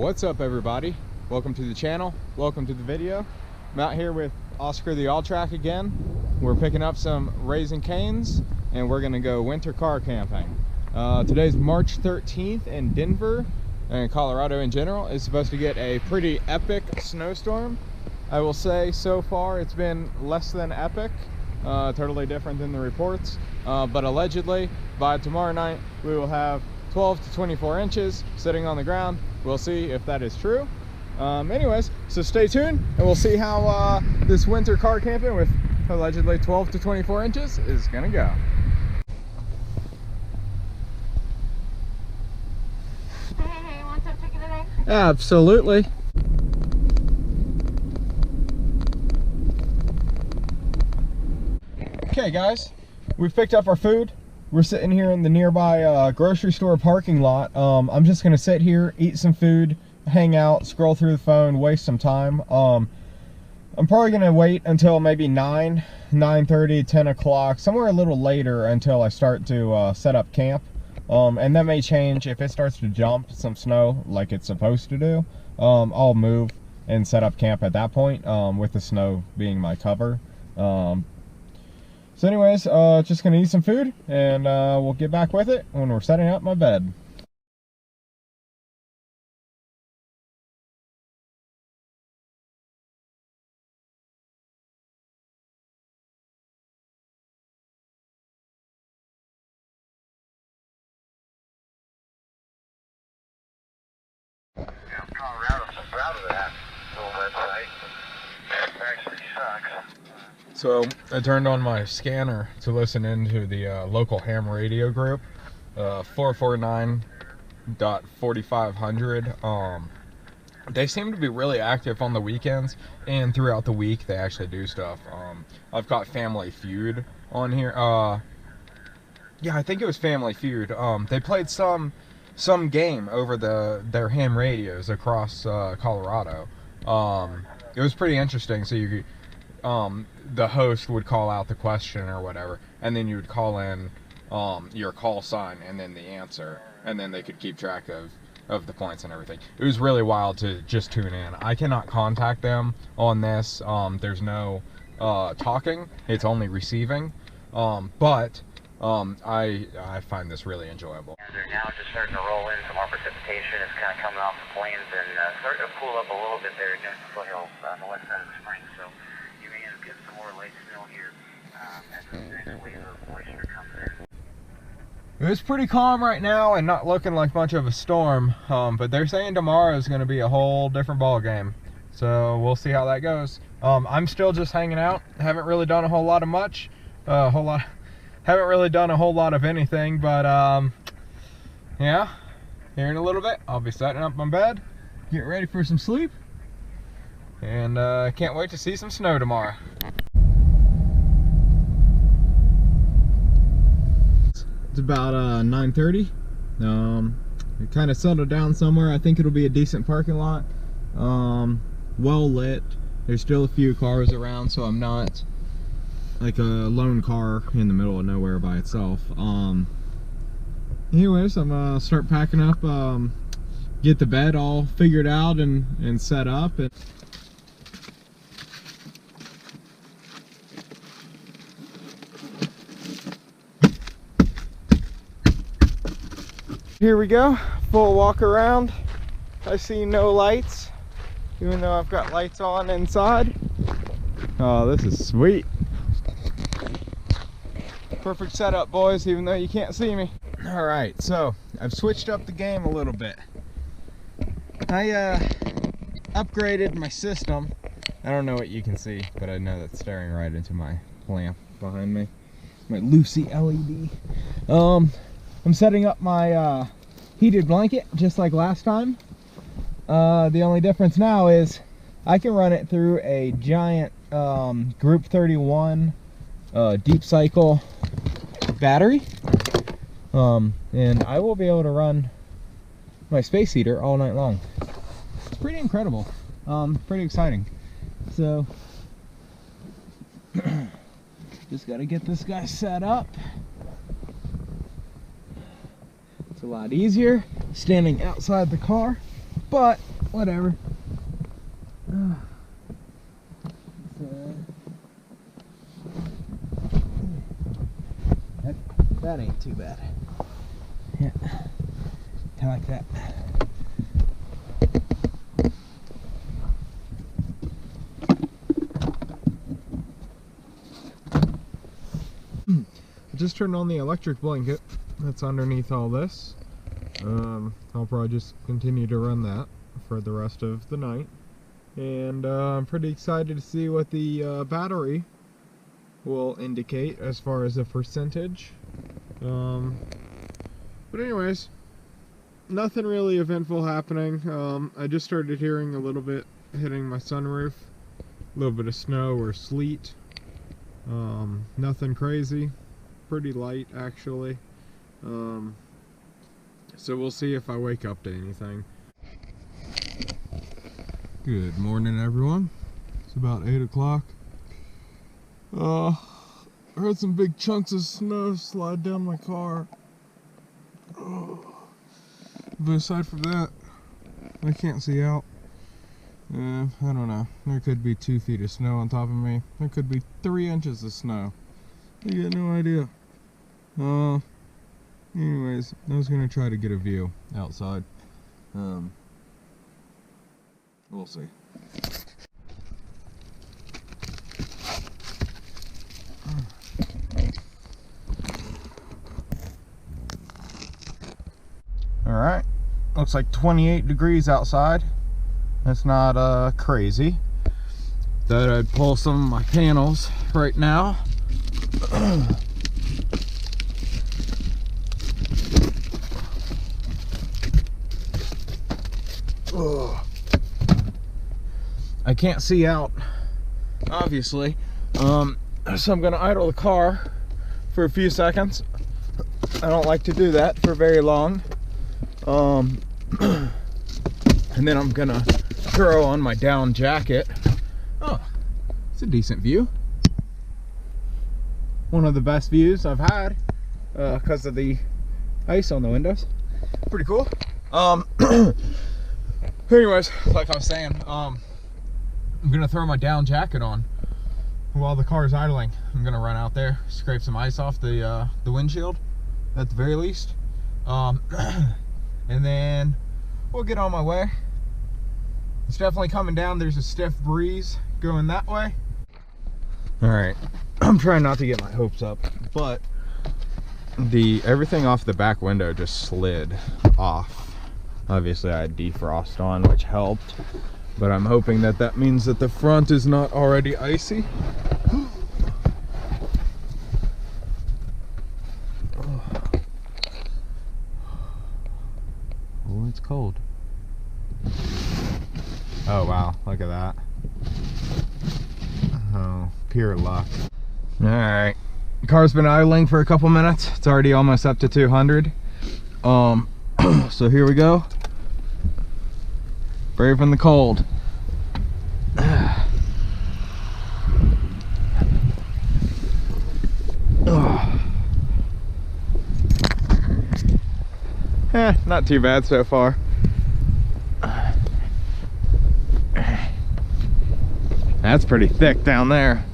What's up, everybody? Welcome to the channel. Welcome to the video. I'm out here with Oscar the All-Track again. We're picking up some Raising Cane's and we're gonna go winter car camping. Today's March 13th in Denver and Colorado in general. It's supposed to get a pretty epic snowstorm. I will say so far it's been less than epic. Totally different than the reports. But allegedly by tomorrow night we will have 12 to 24 inches sitting on the ground. We'll see if that is true. Anyways, so stay tuned and we'll see how this winter car camping with allegedly 12 to 24 inches is gonna go. Hey, you want some chicken today? Absolutely. Okay guys, we've picked up our food. We're sitting here in the nearby grocery store parking lot. I'm just gonna sit here, eat some food, hang out, scroll through the phone, waste some time. I'm probably gonna wait until maybe 9:30, 10 o'clock, somewhere a little later until I start to set up camp. And that may change if it starts to jump some snow like it's supposed to do. I'll move and set up camp at that point, with the snow being my cover. So anyways, just gonna eat some food and we'll get back with it when we're setting up my bed. Yeah, Colorado, so proud of that little website. It actually sucks. So I turned on my scanner to listen into the local ham radio group, 449.4500. They seem to be really active on the weekends and throughout the week. They actually do stuff. I've got Family Feud on here. Yeah, I think it was Family Feud. They played some game over their ham radios across Colorado. It was pretty interesting. So you could, the host would call out the question or whatever, and then you would call in your call sign and then the answer, and then they could keep track of the points and everything. It was really wild to just tune in. I cannot contact them on this. There's no talking, it's only receiving, but I find this really enjoyable. They're now just starting to roll in. Some more precipitation is kind of coming off the plains and starting to cool up a little bit there near the foothills on the west side of the spring. So you may end up getting some more light snow here as this next wave of moisture comes in. It's pretty calm right now and not looking like much of a storm, but they're saying tomorrow is going to be a whole different ball game. So we'll see how that goes. I'm still just hanging out. Haven't really done a whole lot of much. Haven't really done a whole lot of anything, but yeah, here in a little bit I'll be setting up my bed, getting ready for some sleep, and can't wait to see some snow tomorrow. It's about 9:30. It kind of settled down somewhere. I think it'll be a decent parking lot, well lit. There's still a few cars around, so I'm not like a lone car in the middle of nowhere by itself. Anyways, I'm gonna start packing up, get the bed all figured out and set up. And here we go, full walk around. I see no lights, even though I've got lights on inside. Oh, this is sweet. Perfect setup, boys, even though you can't see me. All right, so I've switched up the game a little bit. I upgraded my system. I don't know what you can see, but I know that's staring right into my lamp behind me, my Lucy LED. I'm setting up my heated blanket just like last time. The only difference now is I can run it through a giant Group 31 deep cycle battery, and I will be able to run my space heater all night long. It's pretty incredible, pretty exciting. So just got to get this guy set up. It's a lot easier standing outside the car, but whatever. That ain't too bad. Yeah, I like that. I just turned on the electric blanket that's underneath all this. I'll probably just continue to run that for the rest of the night. And I'm pretty excited to see what the battery will indicate as far as the percentage. But anyways, nothing really eventful happening. I just started hearing a little bit hitting my sunroof. A little bit of snow or sleet. Nothing crazy. Pretty light actually. So we'll see if I wake up to anything. Good morning, everyone. It's about 8 o'clock. I heard some big chunks of snow slide down my car. But aside from that, I can't see out. I don't know. There could be 2 feet of snow on top of me. There could be 3 inches of snow. You got no idea. Anyways, I was gonna try to get a view outside. We'll see. Alright, looks like 28 degrees outside. That's not crazy. Thought I'd pull some of my panels right now. I can't see out, obviously, so I'm gonna idle the car for a few seconds. I don't like to do that for very long. And then I'm gonna throw on my down jacket. Oh, it's a decent view. One of the best views I've had because of the ice on the windows. Pretty cool. Anyways, like I was saying, I'm gonna throw my down jacket on while the car is idling. I'm gonna run out there, scrape some ice off the windshield, at the very least, and then we'll get on my way. It's definitely coming down. There's a stiff breeze going that way. All right, I'm trying not to get my hopes up, but everything off the back window just slid off. Obviously I had defrost on, which helped, but I'm hoping that that means that the front is not already icy. Oh, it's cold. Oh wow, look at that. Oh, pure luck. All right, the car's been idling for a couple minutes. It's already almost up to 200. So here we go. Braving the cold. Not too bad so far. That's pretty thick down there.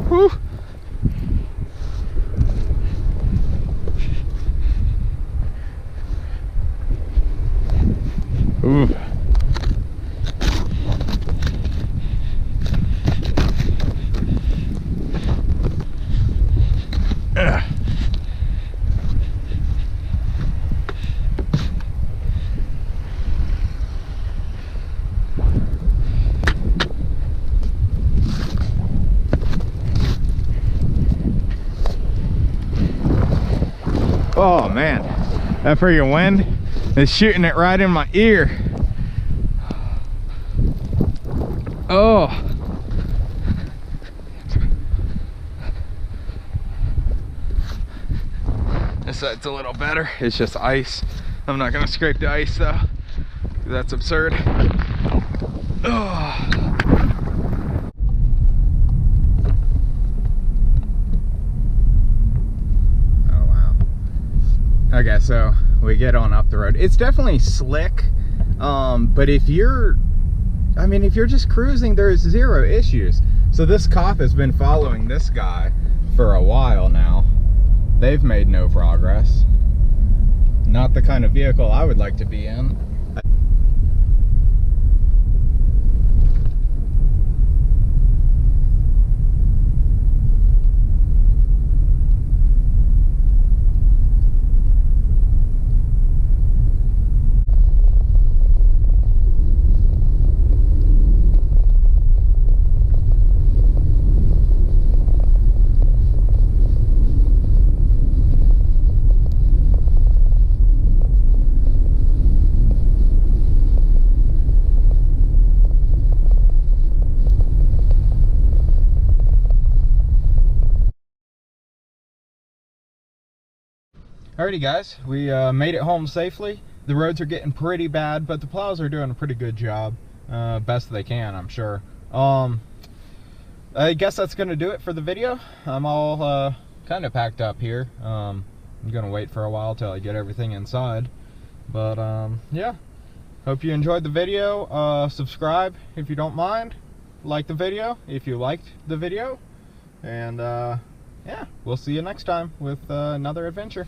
Whew. Ooh. Oh man, that freaking wind is shooting it right in my ear. Oh. This side's a little better. It's just ice. I'm not gonna scrape the ice though. That's absurd. Oh. Oh wow. Okay, so we get on up the road. It's definitely slick, but if you're just cruising, there's zero issues. So this cop has been following this guy for a while now. They've made no progress. Not the kind of vehicle I would like to be in. Alrighty guys, we made it home safely. The roads are getting pretty bad, but the plows are doing a pretty good job. Best they can, I'm sure. I guess that's gonna do it for the video. I'm all kind of packed up here. I'm gonna wait for a while till I get everything inside. But yeah, hope you enjoyed the video. Subscribe if you don't mind. Like the video if you liked the video. And yeah, we'll see you next time with another adventure.